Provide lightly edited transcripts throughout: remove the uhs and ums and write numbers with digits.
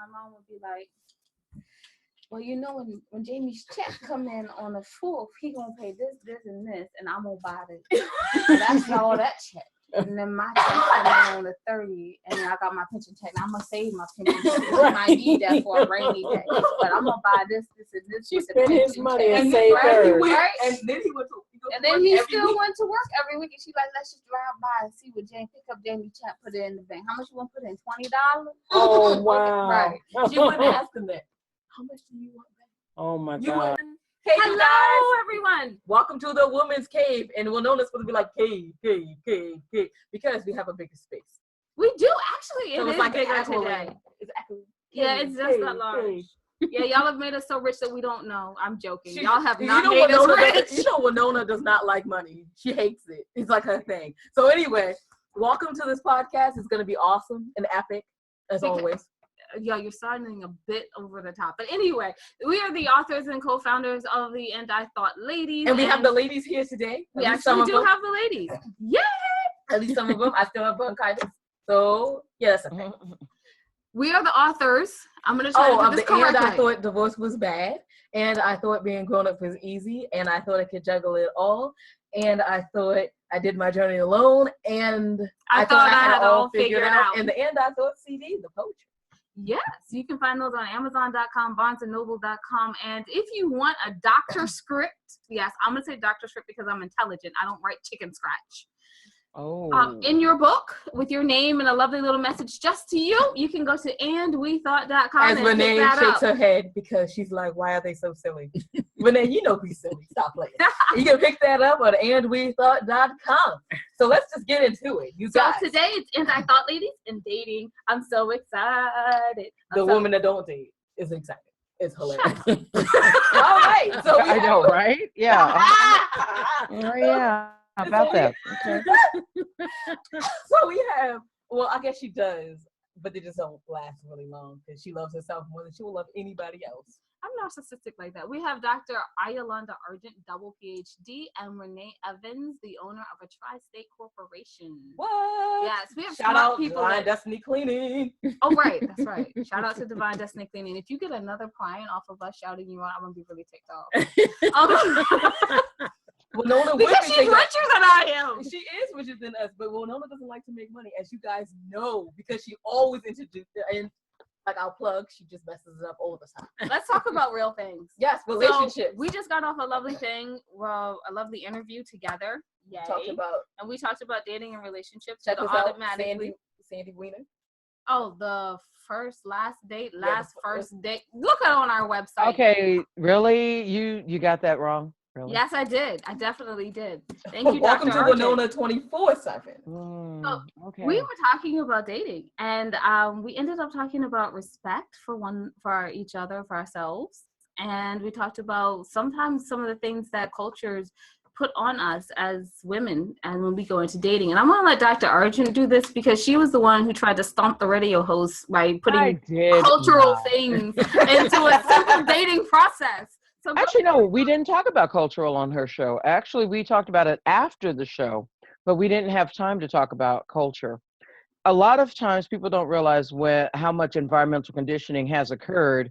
my mom would be like, well, you know, when Jamie's check come in on the 4th, he gonna pay this, and this, and I'm gonna buy this. So that's all that check. And then my check come in on the 30th, and then I got my pension check. And I'm gonna save my pension check. I might need that for a rainy day, but I'm gonna buy this, and this. She spent his money and saved hers. Right? And then he went to. And then he still went to work every week. And she like, let's just drive by and see what Jane pick up Jamie check, put it in the bank. How much you want to put in? $20? Oh wow! Right. She wouldn't ask him that. How much do you want back? Oh my God! Hey, Hello, you guys. everyone. Welcome to the Women's Cave, and we'll know this supposed to be like cave, because we have a bigger space. We do actually. So It it's is like bigger an today. accolade. It's accolade. Yeah, it's just Cave, that large. cave. Yeah, y'all have made us so rich that we don't know. I'm joking. She- Y'all have you not know made us Winona rich. You know Winona does not like money. She hates it. It's like her thing. So anyway, welcome to this podcast. It's going to be awesome and epic, as always. Yeah, you're sounding a bit over the top. But anyway, we are the authors and co-founders of the And I Thought Ladies. And we have the ladies here today. We At least some actually of do them. have the ladies. Yay! At least some of them. I still have bronchitis. So, yeah, that's okay. We are the authors. I'm going to try to do Of this the And I correctly. Thought Divorce Was Bad. And I thought being grown up was easy. And I thought I could juggle it all. And I thought I did my journey alone. And I thought I had all figured out. And the And I Thought CD, the poetry. Yes, you can find those on Amazon.com, BarnesandNoble.com. And if you want a doctor script, yes, I'm going to say doctor script because I'm intelligent. I don't write chicken scratch. Oh. In your book with your name and a lovely little message just to you, you can go to andwethought.com As and pick Renee that shakes up. her head because she's like, why are they so silly? Renee, you know who's silly. Stop playing. You can pick that up on andwethought.com. So let's just get into it. You So guys. today it's And I Thought Ladies and dating. I'm so excited. The woman that don't date is excited. It's hilarious. All right. So we I know, have- right? Yeah. Oh, yeah. How about that? Okay. So we have, well, I guess she does, but they just don't last really long because she loves herself more than she will love anybody else. I'm narcissistic like that. We have Dr. Ayolanda Argent, double PhD, and Renee Evans, the owner of a tri-state corporation. What? Yes, we have Shout smart out people. Divine Destiny Cleaning. Oh, right. That's right. Shout out to Divine Destiny Cleaning. If you get another client off of us shouting you out, I'm going to be really ticked off. Winona Because she's richer than I am. She is richer than us, but Winona doesn't like to make money, as you guys know, because she always introduces, and like I'll plug, she just messes it up all the time. Let's talk about real things. Yes, So, relationships. we just got off a lovely thing, well, a lovely interview together. Yay. And we talked about dating and relationships. Check so us out, automatically. Sandy Weiner. Oh, the last date. Yeah, First date. Look it on our website. Okay, really? You got that wrong? Really? Yes, I did. I definitely did. Thank you, Welcome Dr. to Argent. Winona 24/7. Okay. We were talking about dating, and we ended up talking about respect for each other, for ourselves, and we talked about sometimes some of the things that cultures put on us as women, and when we go into dating. And I'm gonna let Dr. Argent do this because she was the one who tried to stomp the radio host by putting cultural things into a simple dating process. So Actually, no, we didn't talk about cultural on her show. Actually, we talked about it after the show, but we didn't have time to talk about culture. A lot of times people don't realize how much environmental conditioning has occurred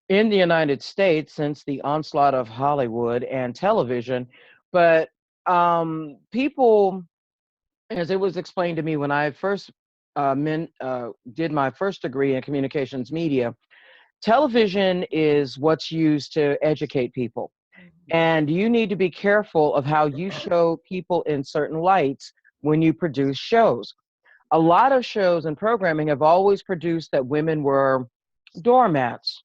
in the United States since the onslaught of Hollywood and television. But people, as it was explained to me when I first did my first degree in communications media, television is what's used to educate people. And you need to be careful of how you show people in certain lights when you produce shows. A lot of shows and programming have always produced that women were doormats,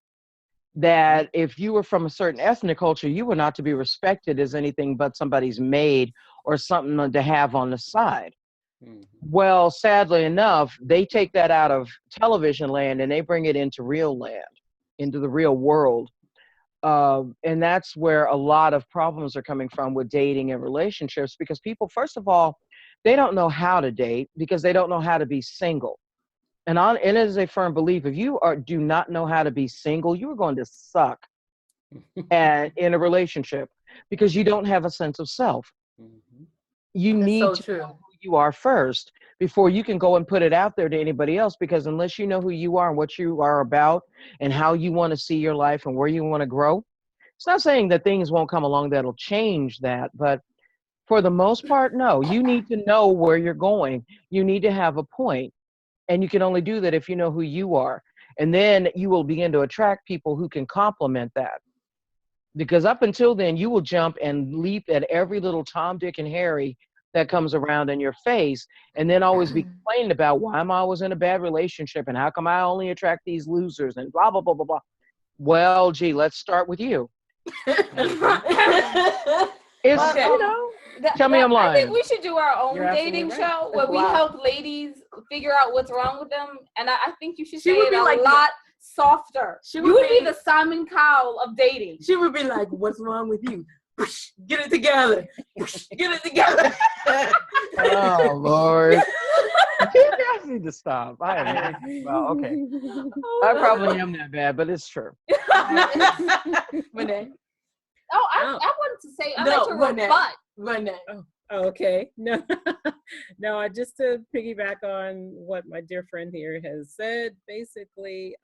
that if you were from a certain ethnic culture, you were not to be respected as anything but somebody's maid or something to have on the side. Well, sadly enough, they take that out of television land and they bring it into real land, into the real world. And that's where a lot of problems are coming from with dating and relationships, because people, first of all, they don't know how to date because they don't know how to be single. And it is a firm belief, if you do not know how to be single, you are going to suck in a relationship because you don't have a sense of self. You need to know who you are first, before you can go and put it out there to anybody else, because unless you know who you are and what you are about and how you want to see your life and where you want to grow, it's not saying that things won't come along that'll change that, but for the most part, no. You need to know where you're going. You need to have a point, and you can only do that if you know who you are. And then you will begin to attract people who can complement that. Because up until then, you will jump and leap at every little Tom, Dick, and Harry that comes around in your face, and then always be complaining about why I'm always in a bad relationship and how come I only attract these losers and blah, blah, blah, blah, blah. Well, gee, let's start with you. It's, Okay. you know, tell me I'm lying. I think we should do our own You're absolutely dating right. show where we Wow. help ladies figure out what's wrong with them. And I think you should She say would it be a like lot softer. She You would would be be- the Simon Cowell of dating. She would be like, "What's wrong with you? Get it together. Get it together." Oh, Lord. You guys need to stop. I am. Well, okay. I probably am that bad, but it's true. Renee, Oh, I wanted to say, I No, like to Renee. rebut. Renee. Okay. No, no, just to piggyback on what my dear friend here has said, basically,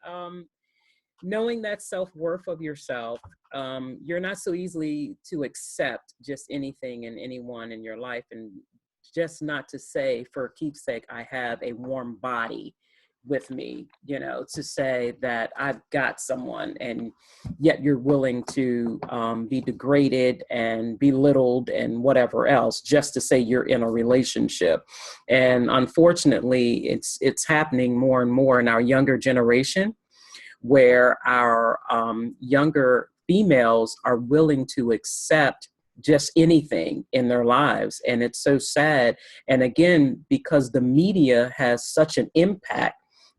knowing that self-worth of yourself, you're not so easily to accept just anything and anyone in your life, and just not to say for keepsake, I have a warm body with me, you know, to say that I've got someone, and yet you're willing to be degraded and belittled and whatever else just to say you're in a relationship. And unfortunately, it's happening more and more in our younger generation, where our younger females are willing to accept just anything in their lives. And it's so sad. And again, because the media has such an impact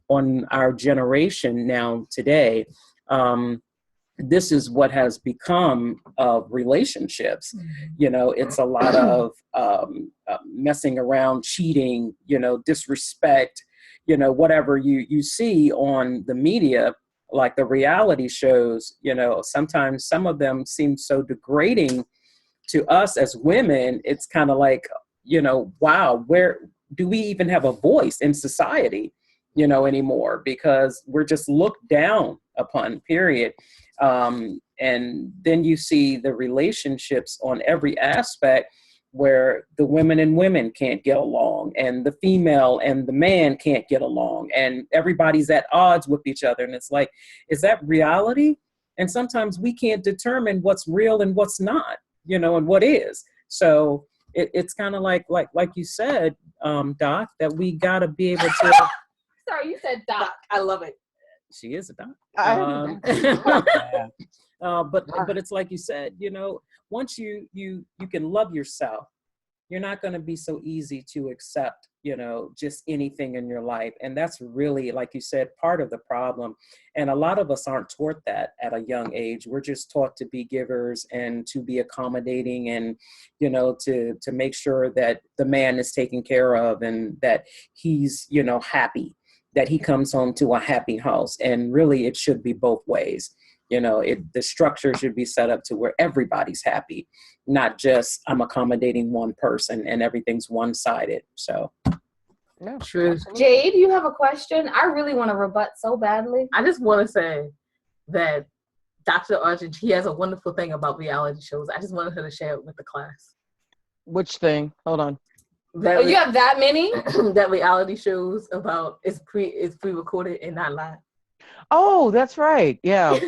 on our generation now today, this is what has become relationships. You know, it's a lot of messing around, cheating, you know, disrespect, you know, whatever you see on the media, like the reality shows, you know, sometimes some of them seem so degrading to us as women. It's kind of like, you know, wow, where do we even have a voice in society, you know, anymore? Because we're just looked down upon, period. And then you see the relationships on every aspect where the women and women can't get along, and the female and the man can't get along, and everybody's at odds with each other. And it's like, is that reality? And sometimes we can't determine what's real and what's not, you know, and what is. So it's kind of like you said, Doc, that we got to be able to. Sorry, you said Doc. I love it. She is a doc. Yeah. But it's like you said, you know, once you can love yourself, you're not going to be so easy to accept, you know, just anything in your life. And that's really, like you said, part of the problem. And a lot of us aren't taught that at a young age. We're just taught to be givers and to be accommodating, and, you know, to make sure that the man is taken care of and that he's, you know, happy, that he comes home to a happy house. And really, it should be both ways. You know, the structure should be set up to where everybody's happy, not just I'm accommodating one person and everything's one-sided. So, No, True. absolutely. Jade, you have a question? I really want to rebut so badly. I just want to say that Dr. Archer, he has a wonderful thing about reality shows. I just wanted her to share it with the class. Which thing? Hold on. That You have that many? that reality shows about is pre-recorded and not live. Oh, that's right. Yeah.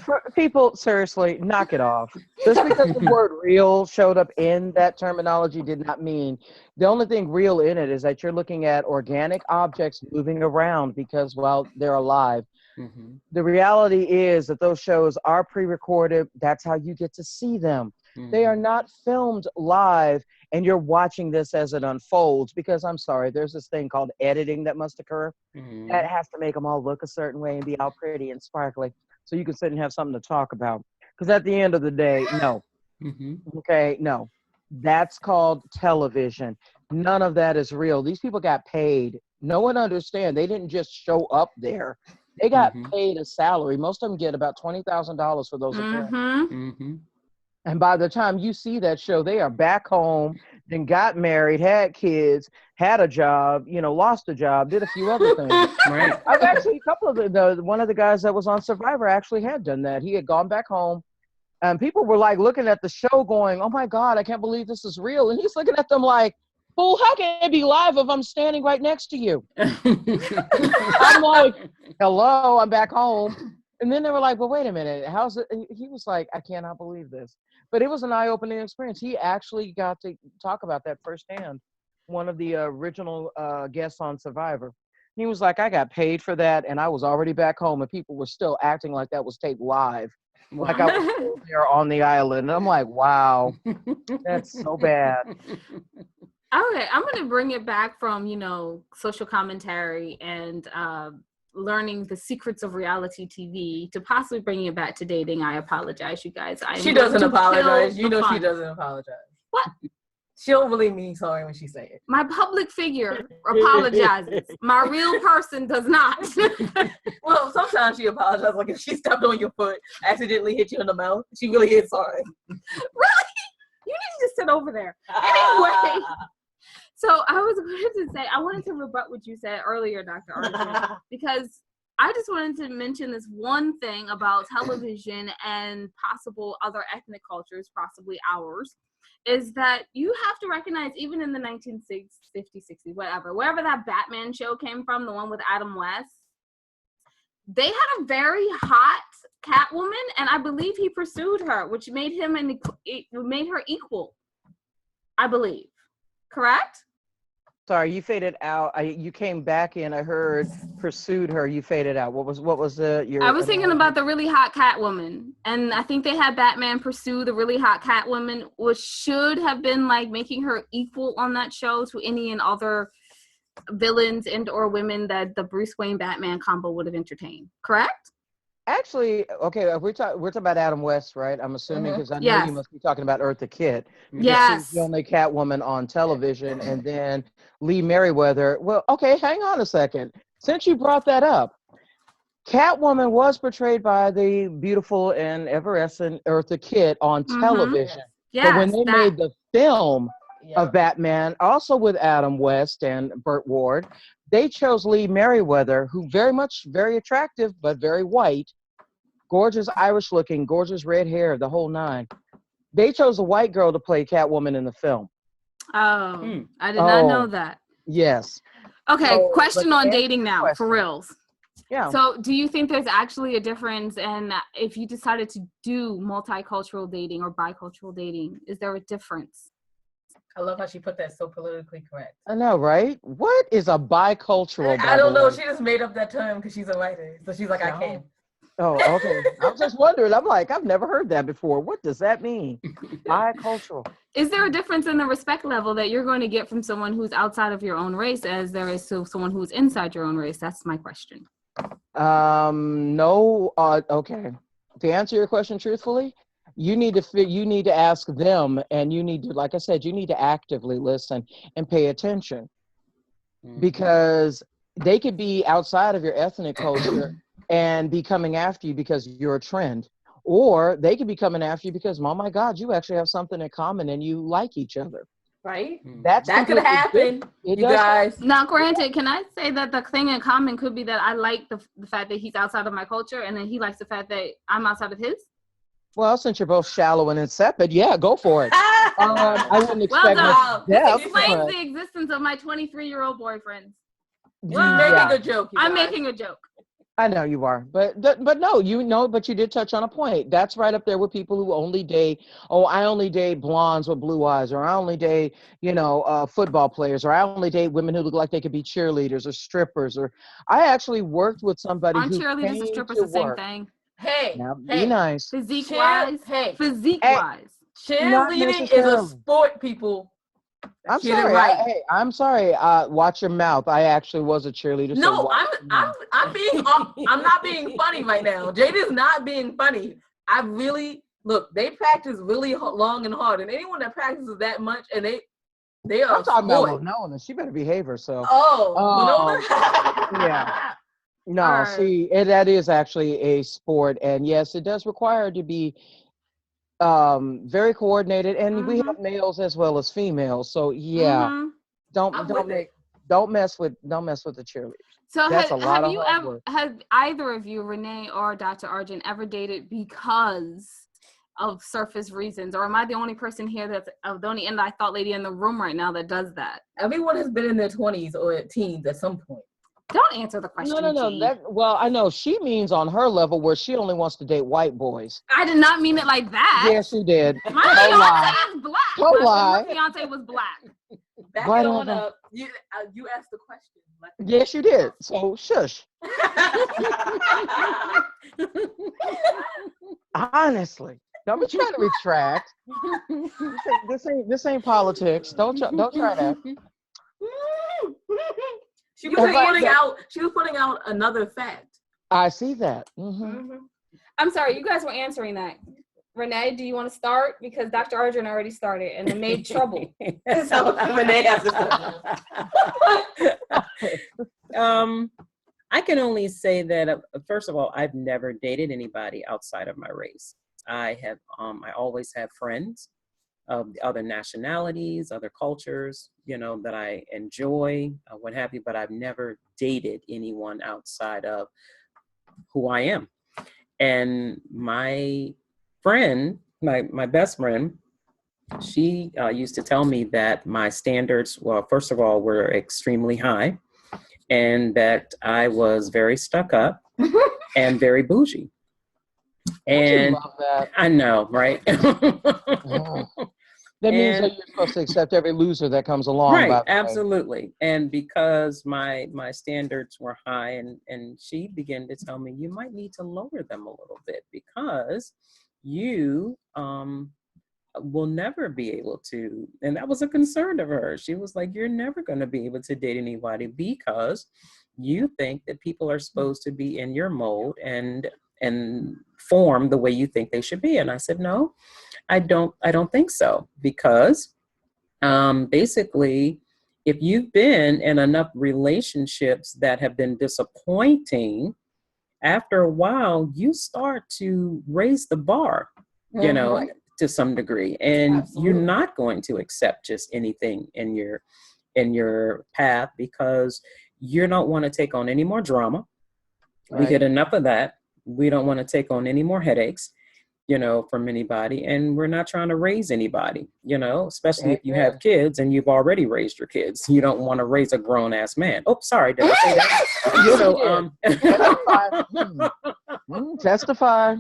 For people, seriously, knock it off. Just because the word real showed up in that terminology did not mean the only thing real in it is that you're looking at organic objects moving around because, well, they're alive. mm-hmm. The reality is that those shows are pre-recorded. That's how you get to see them. They are not filmed live and you're watching this as it unfolds, because I'm sorry, there's this thing called editing that must occur. Mm-hmm. That has to make them all look a certain way and be all pretty and sparkly so you can sit and have something to talk about. Because at the end of the day, no. Mm-hmm. Okay, no. That's called television. None of that is real. These people got paid. No one understands. They didn't just show up there. They got paid a salary. Most of them get about $20,000 for those appearances. Mm-hmm. Mm-hmm. And by the time you see that show, they are back home. then got married, had kids, had a job, lost a job, did a few other things. Right. I've actually, a couple of one of the guys that was on Survivor actually had done that. He had gone back home, and people were like looking at the show going, oh my God, I can't believe this is real. And he's looking at them like, fool, how can it be live if I'm standing right next to you? I'm like, hello, I'm back home. And then they were like, well, wait a minute, how's it? And he was like, I cannot believe this. But it was an eye-opening experience. He actually got to talk about that firsthand, one of the original guests on Survivor. He was like, I got paid for that, and I was already back home, and people were still acting like that was taped live, like I was still there on the island. And I'm like, wow, that's so bad. Okay, I'm going to bring it back from, social commentary and learning the secrets of reality TV to possibly bringing it back to dating. I apologize, you guys. She doesn't apologize. You know she doesn't apologize. What? She don't really mean sorry when she say it. My public figure apologizes. My real person does not. Well, sometimes she apologizes. Like if she stepped on your foot, accidentally hit you in the mouth, she really is sorry. Really? You need to just sit over there. Anyway. So I was going to say, I wanted to rebut what you said earlier, Dr. Arjun, because I just wanted to mention this one thing about television and possible other ethnic cultures, possibly ours, is that you have to recognize, even in the 1950s, 60s, whatever, wherever that Batman show came from, the one with Adam West, they had a very hot Catwoman, and I believe he pursued her, which made him made her equal, I believe. Correct? Sorry, you faded out. You came back in. I heard pursued her. You faded out. What was your? I was thinking about the really hot Catwoman, and I think they had Batman pursue the really hot Catwoman, which should have been like making her equal on that show to any and other villains and or women that the Bruce Wayne Batman combo would have entertained. Correct? Actually, okay, we're talking about Adam West, right? I'm assuming, because I know Yes. you must be talking about Eartha Kitt. Yes. She's the only Catwoman on television, and then Lee Merriweather. Well, okay, hang on a second. Since you brought that up, Catwoman was portrayed by the beautiful and effervescent Eartha Kitt on television. Yes. But when they made the film Yeah. of Batman, also with Adam West and Burt Ward, they chose Lee Merriweather, who very attractive, but very white, gorgeous Irish looking, gorgeous red hair, the whole nine. They chose a white girl to play Catwoman in the film. Oh, I did not know that. Yes. Okay, So, question but on answer dating the now, question. for reals. Yeah. So do you think there's actually a difference, and if you decided to do multicultural dating or bicultural dating, is there a difference? I love how she put that so politically correct. I know, right? What is a bicultural? I don't know. She just made up that term because she's a writer. So she's like, I can. Oh, okay. I was just wondering. I'm like, I've never heard that before. What does that mean? Bicultural. Is there a difference in the respect level that you're going to get from someone who's outside of your own race as there is to someone who's inside your own race? That's my question. No. Okay. To answer your question truthfully, you need to ask them, and you need to, like I said, you need to actively listen and pay attention, because they could be outside of your ethnic culture and be coming after you because you're a trend, or they could be coming after you because, oh my God, you actually have something in common and you like each other. Right? That Could happen. It You does guys. Now, granted, can I say that the thing in common could be that I like the fact that he's outside of my culture, and then he likes the fact that I'm outside of his? Well, since you're both shallow and insipid, yeah, go for it. I wouldn't Well expect done. much This depth, explains but the existence of my 23-year-old boyfriend. She's yeah. making a joke. You I'm guys. making a joke. I know you are, but no, but you did touch on a point. That's right up there with people who only date. Oh, I only date blondes with blue eyes, or I only date, football players, or I only date women who look like they could be cheerleaders or strippers. Or I actually worked with somebody Aren't who cheerleaders and came strippers to the same work. thing? Hey, Now, be nice. Physique-wise? Hey, Physique-wise. Not cheerleading is a necessarily. sport, people. I'm Get it sorry. right. I'm sorry. Watch your mouth. I actually was a cheerleader. so No, watch your mouth. I'm not being funny right now. Jada's not being funny. I really look. They practice really long and hard, and anyone that practices that much, and they are. I'm talking about sport. Winona. She better behave herself. Oh, yeah. No, Alright. see, that is actually a sport, and yes, it does require to be very coordinated, and we Mhm. have males as well as females. So yeah, Mhm. I'm with it. don't mess with the cheerleaders. So That's a lot have of you hard ever, work. have either of you, Renee or Dr. Arjun, ever dated because of surface reasons, or am I the only person here that's the only I thought lady in the room right now that does that? Everyone has been in their 20s or teens at some point. Don't answer the question. No. G. Well, I know she means on her level where she only wants to date white boys. I did not mean it like that. Yes, she did. My Don't fiance lie. is black. Don't lie. My fiance was black. Back Right it on. on up. You asked the question. Yes, you did. So shush. Honestly, don't be trying to retract. This ain't politics. Don't try that. She was putting out another fact. I see that. I'm sorry, you guys were answering that. Renee, do you want to start? Because Dr. Arjun already started and it made trouble. So Renee has to I can only say that first of all, I've never dated anybody outside of my race. I always have friends of other nationalities, other cultures, that I enjoy, what have you, but I've never dated anyone outside of who I am. And my friend, my best friend, she used to tell me that my standards, well, first of all, were extremely high, and that I was very stuck up and very bougie. And love that. I know, right? That means that you're supposed to accept every loser that comes along. Right, absolutely. And because my standards were high, and she began to tell me, you might need to lower them a little bit because you will never be able to, and that was a concern of hers. She was like, you're never going to be able to date anybody because you think that people are supposed to be in your mold and form the way you think they should be. And I said, no, I don't think so, because basically, if you've been in enough relationships that have been disappointing, after a while, you start to raise the bar, to some degree, and Absolutely. You're not going to accept just anything in your path because you don't want to take on any more drama. Right. We get enough of that. We don't want to take on any more headaches, from anybody. And we're not trying to raise anybody, especially if you have kids and you've already raised your kids. You don't want to raise a grown ass man. Oh, sorry. Did I say that? So, testify.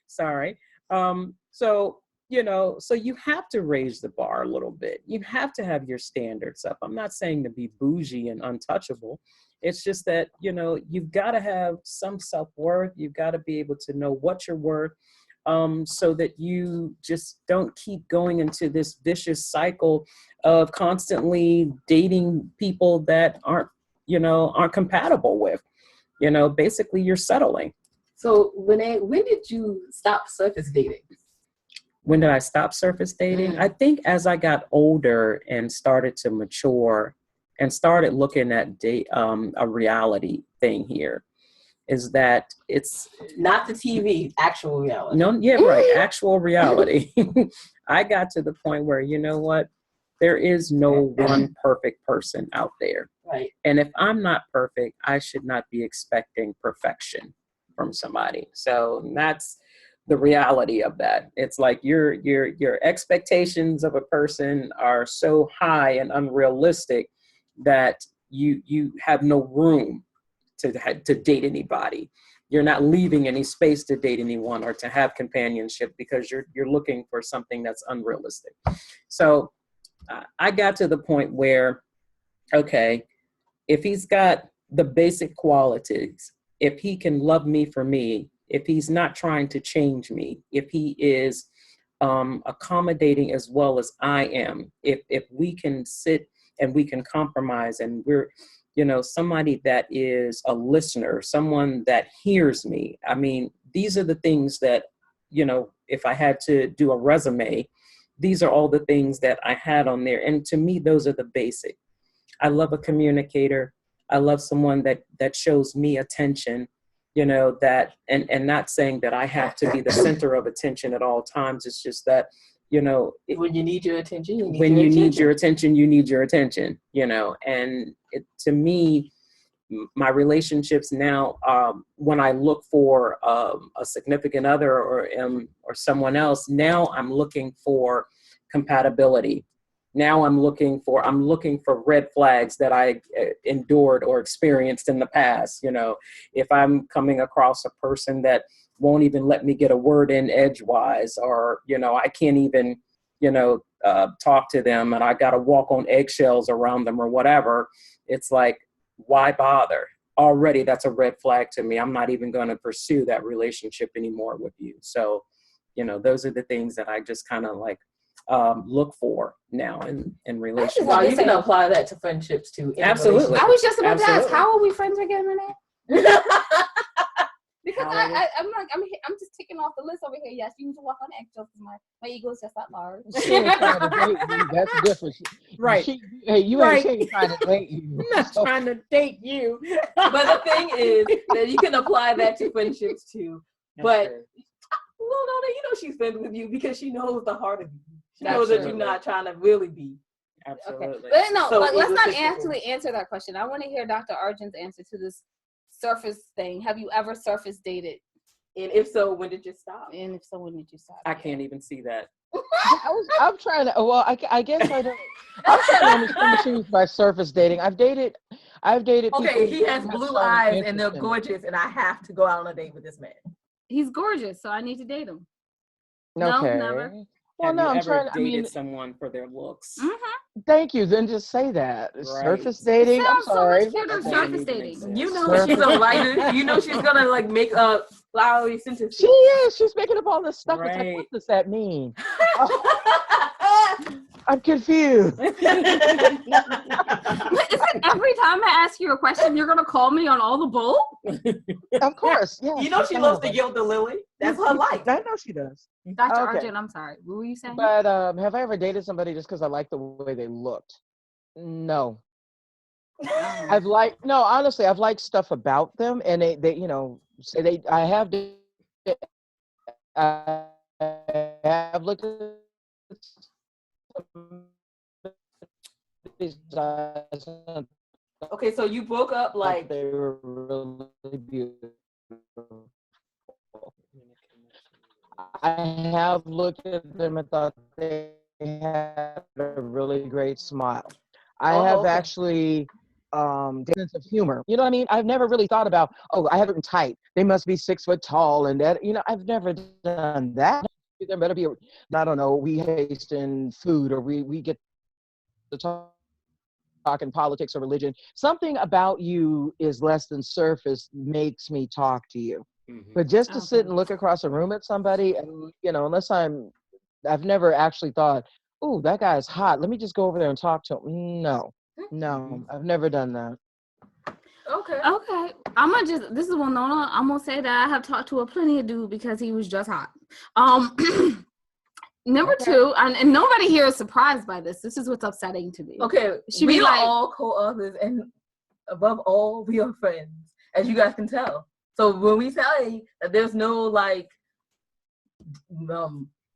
Sorry. So you have to raise the bar a little bit. You have to have your standards up. I'm not saying to be bougie and untouchable. It's just that, you've got to have some self-worth. You've got to be able to know what you're worth, so that you just don't keep going into this vicious cycle of constantly dating people that aren't compatible with, basically you're settling. So Renee, when did you stop surface dating? When did I stop surface dating? I think as I got older and started to mature and started looking at a reality thing here, is that it's not the TV, actual reality. No, yeah, right, actual reality. I got to the point where, there is no one perfect person out there. Right. And if I'm not perfect, I should not be expecting perfection from somebody. So that's the reality of that. It's like your expectations of a person are so high and unrealistic that you have no room to date anybody. You're not leaving any space to date anyone or to have companionship because you're looking for something that's unrealistic. So I got to the point where, okay, if he's got the basic qualities, if he can love me for me, if he's not trying to change me, if he is accommodating as well as I am, if we can sit and we can compromise and we're, somebody that is a listener, someone that hears me. I mean, these are the things that, if I had to do a resume, these are all the things that I had on there. And to me, those are the basic. I love a communicator. I love someone that shows me attention. you know, that, and not saying that I have to be the center of attention at all times. It's just that, you know, When you need your attention, you need when your you attention. need your attention, you need your attention, you know. And to me, my relationships now, when I look for a significant other or someone else, now I'm looking for compatibility. Now I'm looking for red flags that I endured or experienced in the past. You know, if I'm coming across a person that won't even let me get a word in edgewise, or, you know, I can't even, you know, talk to them, and I got to walk on eggshells around them or whatever, it's like, why bother? Already that's a red flag to me. I'm not even going to pursue that relationship anymore with you. So, you know, those are the things that I just kind of like look for now in relationships. Well, you can apply that to friendships too. Absolutely. I was just about to ask, Absolutely. how are we friends again, Renee? Because How are we? I'm just ticking off the list over here. Yes, you need to walk on eggshells because my ego is just that large. She ain't trying to date you. That's different. Right. Hey, you Right. ain't trying to date you. I'm not trying to date you. But the thing is that you can apply that to friendships too. But well, no, you know she's friends with you because she knows the heart of you. She knows that you're Absolutely. not trying to really be. Absolutely. But no, So but let's not egotistical. actually answer that question. I want to hear Dr. Arjun's answer to this surface thing. Have you ever surface dated? And if so, when did you stop? And if so, when did you stop? I can't even see that. I'm trying to. Well, I guess I don't. I'm trying to understand what she means by surface dating. I've dated people. Okay, he has who have blue shown eyes and they're interest in me. gorgeous, and I have to go out on a date with this man. He's gorgeous, so I need to date him. No, Okay. never. Well, Have no, you I'm ever trying. I dated mean, someone for their looks? thank you. Then just say that. Right. Surface dating. I'm Sounds so sorry. much cuter. That doesn't Surface even make dating. sense. You know Surface- she's a writer. You know she's gonna like make a flowery sentences. She is. She's making up all this stuff. It's like, Right. what does that mean? I'm confused. But isn't every time I ask you a question, you're gonna call me on all the bull? Of course. Yeah. You know she loves to gild the lily. That's her life. I know she does. Dr. Okay. Arjun, I'm sorry. What were you saying? But have I ever dated somebody just because I liked the way they looked? No. Honestly, I've liked stuff about them, and they you know, say I have looked at these eyes and Okay, so you broke up thought like they were really beautiful. I have looked at them and thought they had a really great smile. I have okay. actually sense of humor. You know what I mean? I've never really thought about, oh, I have it tight. They must be 6 foot tall and that, you know, I've never done that. There better be, I don't know, we taste in food, or we get to talk in politics or religion. Something about you is less than surface makes me talk to you. But just to sit and look across a room at somebody, and, you know, unless I've never actually thought, oh, that guy's hot, let me just go over there and talk to him. No, I've never done that. okay. Okay, this is one Nona. I'm gonna say that I have talked to a plenty of dude because he was just hot. Number two, and nobody here is surprised by this. This is what's upsetting to me. Okay, we are all co-authors, and above all, we are friends, as you guys can tell. So when we say that there's no like,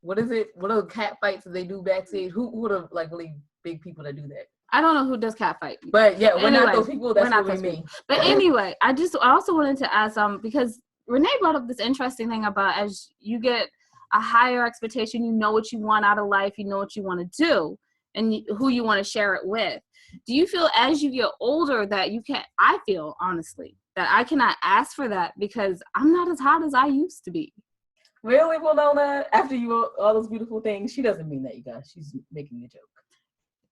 what is it? What are the cat fights that they do backstage? Who are the like really big people that do that? I don't know who does cat fight. But yeah, we're not Anyway, those people. That's we're not what we those mean. But anyway, I also wanted to ask because Renee brought up this interesting thing about as you get a higher expectation, you know what you want out of life, you know what you want to do, and who you want to share it with. Do you feel as you get older that you can't? I feel honestly that I cannot ask for that because I'm not as hot as I used to be. Really, Winona? After you wrote all those beautiful things, she doesn't mean that, you guys. She's making a joke.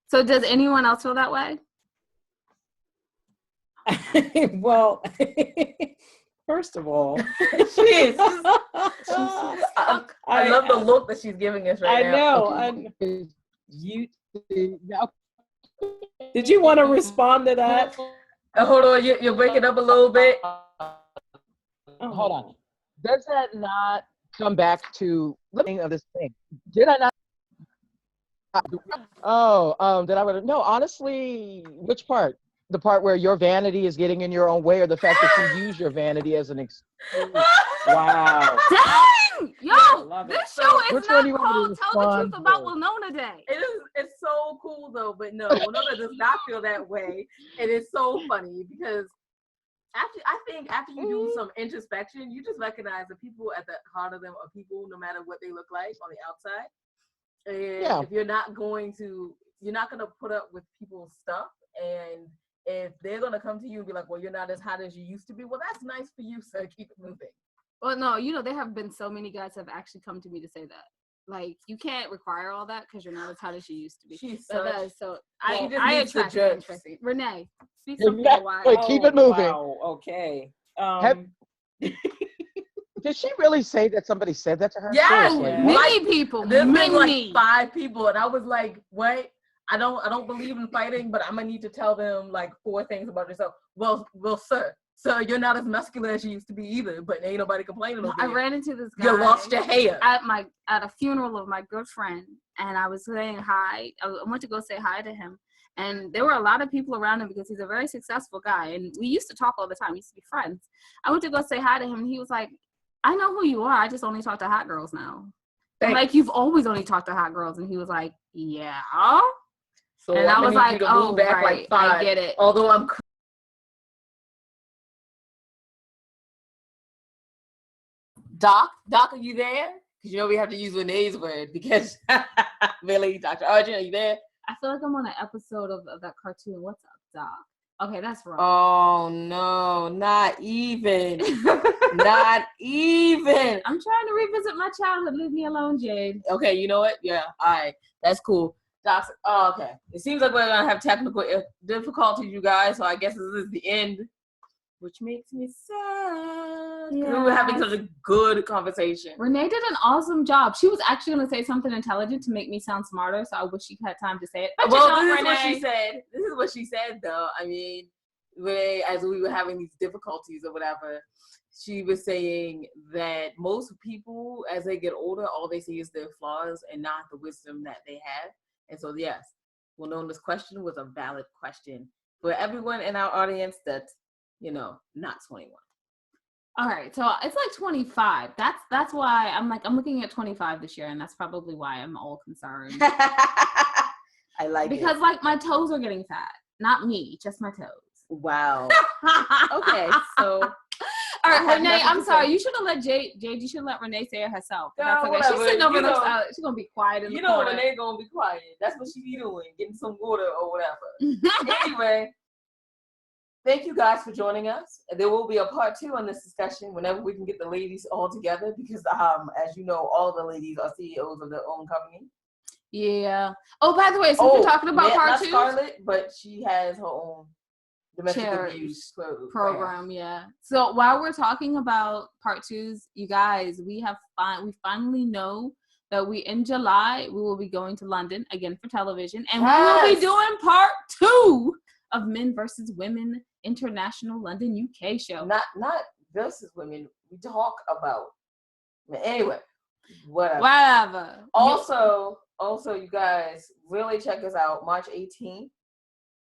So does anyone else feel that way? Well, first of all, She is. I love the look that she's giving us right now. I know. Did you want to respond to that? Hold on, you're breaking up a little bit. Hold on. Does that not come back to looking of this thing? Did I not? Did I would no? Honestly, which part? the part where your vanity is getting in your own way, or the fact that you use your vanity as an excuse? Wow. Dang! Yo, love it. this show is Which one not do you want me to called Tell the respond Truth About to? Winona Day. It's so cool though, but no, Winona does not feel that way. It is so funny because after you do some introspection, you just recognize the people at the heart of them are people, no matter what they look like on the outside. And if you're not going to put up with people's stuff, and if they're gonna come to you and be like, well, you're not as hot as you used to be, well, that's nice for you, so keep it moving. Well, no, there have been so many guys have actually come to me to say that. Like, you can't require all that because you're not as hot as you used to be. I attract interesting. Renee, speak something why. Wait, keep it moving. Wow. Okay. Did she really say that somebody said that to her? Yes, many people. There's been like 5 people, and I was like, "What? I don't believe in fighting, but I'm gonna need to tell them like 4 things about yourself." Well, sir, you're not as muscular as you used to be either, but ain't nobody complaining over I you. ran into this guy. You lost your hair at a funeral of my good friend, and I was saying hi. I went to go say hi to him, and there were a lot of people around him because he's a very successful guy, and we used to talk all the time. We used to be friends. I went to go say hi to him, and he was like, "I know who you are. I just only talk to hot girls now." I'm like, "You've always only talked to hot girls," and he was like, "Yeah." So and I was like, "Oh, back right, like 5, I get it." Although I'm Doc, are you there? Because we have to use Renee's word because really, Dr. Arjun, are you there? I feel like I'm on an episode of that cartoon. What's up, Doc? Okay, that's wrong. Oh no, not even. Not even. I'm trying to revisit my childhood. Leave me alone, Jade. Okay, you know what? Yeah, all right. That's cool. Doc, okay. It seems like we're going to have technical difficulties, you guys, so I guess this is the end, which makes me sad. Yes. We were having such a good conversation. Renee did an awesome job. She was actually going to say something intelligent to make me sound smarter, so I wish she had time to say it. But well, this is what she said. This is what she said, though. I mean, Renee, as we were having these difficulties or whatever, she was saying that most people, as they get older, all they see is their flaws and not the wisdom that they have. And so, yes, Winona's question was a valid question for everyone in our audience that's, not 21. All right, so it's like 25. That's why I'm looking at 25 this year, and that's probably why I'm all concerned. I like because like my toes are getting fat, not me, just my toes. Wow. Okay, so. All right, Renee, I'm sorry. You should have let Jade. You should let Renee say it herself. That's okay. She's sitting over there. She's gonna be quiet in the corner. Renee gonna be quiet. That's what she be doing, getting some water or whatever. Anyway. Thank you guys for joining us. There will be a part 2 on this discussion whenever we can get the ladies all together because, as you know, all the ladies are CEOs of their own company. Yeah. Oh, by the way, since we're talking about part 2, Scarlett, but she has her own domestic abuse program. Yeah. So while we're talking about part 2s, you guys, we finally know that in July we will be going to London again for television, and we will be doing part 2 of Men versus Women International London UK show. Not versus women. We talk about. Anyway, whatever. Also, you guys really check us out. March 18th,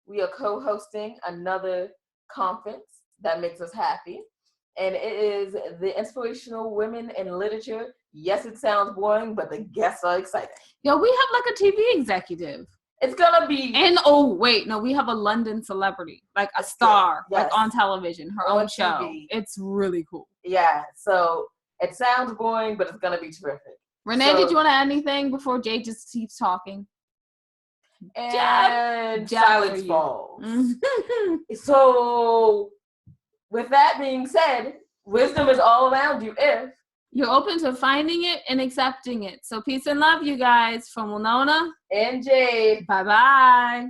we are co-hosting another conference that makes us happy, and it is the Inspirational Women in Literature. Yes, it sounds boring, but the guests are exciting. Yo, we have like a TV executive. It's gonna be. And we have a London celebrity, like a star, like on television, her own show. TV. It's really cool. Yeah, so it sounds boring, but it's gonna be terrific. Renee, did you want to add anything before Jay just keeps talking? And silence falls. So, with that being said, wisdom is all around you if you're open to finding it and accepting it. So peace and love, you guys, from Winona and Jade. Bye-bye.